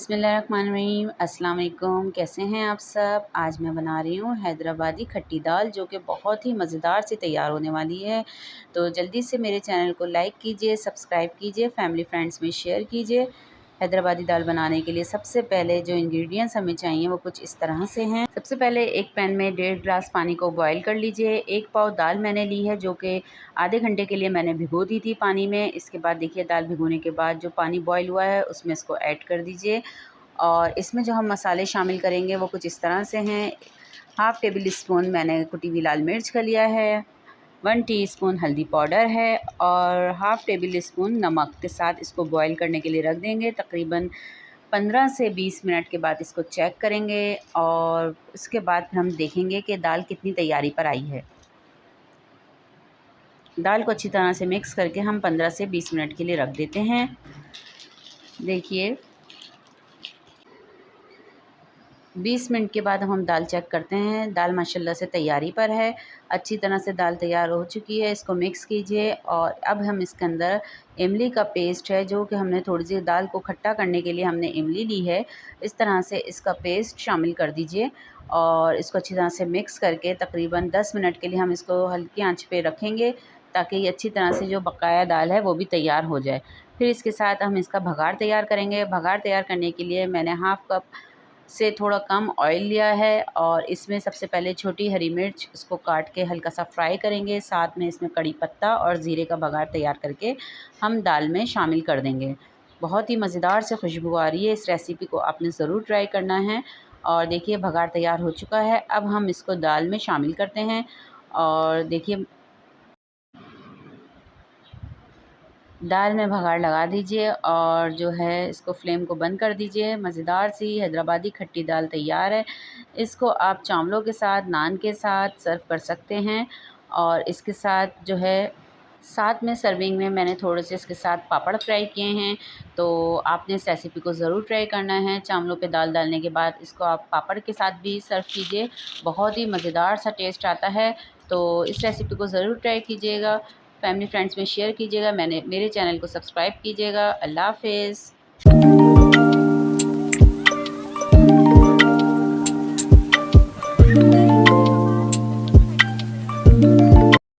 बिस्मिल्लाहिर्रहमानिर्रहीम। अस्सलाम वालेकुम। कैसे हैं आप सब। आज मैं बना रही हूँ हैदराबादी खट्टी दाल, जो कि बहुत ही मज़ेदार से तैयार होने वाली है। तो जल्दी से मेरे चैनल को लाइक कीजिए, सब्सक्राइब कीजिए, फैमिली फ्रेंड्स में शेयर कीजिए। हैदराबादी दाल बनाने के लिए सबसे पहले जो इंग्रेडिएंट्स हमें चाहिए वो कुछ इस तरह से हैं। सबसे पहले एक पैन में 1.5 गिलास पानी को बॉईल कर लीजिए। 1 पाव दाल मैंने ली है, जो कि आधे घंटे के लिए मैंने भिगो दी थी पानी में। इसके बाद देखिए, दाल भिगोने के बाद जो पानी बॉईल हुआ है उसमें इसको ऐड कर दीजिए। और इसमें जो हम मसाले शामिल करेंगे वो कुछ इस तरह से हैं। हाफ़ टेबल स्पून मैंने कुटी हुई लाल मिर्च का लिया है, 1 टीस्पून हल्दी पाउडर है और हाफ़ टेबल स्पून नमक के साथ इसको बॉईल करने के लिए रख देंगे। तकरीबन 15 से 20 मिनट के बाद इसको चेक करेंगे और उसके बाद फिर हम देखेंगे कि दाल कितनी तैयारी पर आई है। दाल को अच्छी तरह से मिक्स करके हम 15 से 20 मिनट के लिए रख देते हैं। देखिए, 20 मिनट के बाद हम दाल चेक करते हैं। दाल माशाल्लाह से तैयारी पर है, अच्छी तरह से दाल तैयार हो चुकी है। इसको मिक्स कीजिए और अब हम इसके अंदर इमली का पेस्ट है, जो कि हमने थोड़ी सी दाल को खट्टा करने के लिए हमने इमली ली है। इस तरह से इसका पेस्ट शामिल कर दीजिए और इसको अच्छी तरह से मिक्स करके तकरीबन 10 मिनट के लिए हम इसको हल्की आंच पे रखेंगे, ताकि ये अच्छी तरह से जो बकाया दाल है वो भी तैयार हो जाए। फिर इसके साथ हम इसका भगार तैयार करेंगे। भगार तैयार करने के लिए मैंने हाफ़ कप से थोड़ा कम ऑयल लिया है और इसमें सबसे पहले छोटी हरी मिर्च इसको काट के हल्का सा फ्राई करेंगे। साथ में इसमें कड़ी पत्ता और ज़ीरे का भगार तैयार करके हम दाल में शामिल कर देंगे। बहुत ही मज़ेदार से खुशबू आ रही है। इस रेसिपी को आपने ज़रूर ट्राई करना है। और देखिए, भगार तैयार हो चुका है। अब हम इसको दाल में शामिल करते हैं और देखिए, दाल में भगार लगा दीजिए और जो है इसको फ्लेम को बंद कर दीजिए। मज़ेदार सी हैदराबादी खट्टी दाल तैयार है। इसको आप चावलों के साथ, नान के साथ सर्व कर सकते हैं। और इसके साथ जो है, साथ में सर्विंग में मैंने थोड़े से इसके साथ पापड़ फ्राई किए हैं। तो आपने इस रेसिपी को ज़रूर ट्राई करना है। चावलों पे दाल डालने के बाद इसको आप पापड़ के साथ भी सर्व कीजिए, बहुत ही मज़ेदार सा टेस्ट आता है। तो इस रेसिपी को ज़रूर ट्राई कीजिएगा, फैमिली फ्रेंड्स में शेयर कीजिएगा, मेरे चैनल को सब्सक्राइब कीजिएगा। अल्लाह हाफ़िज़।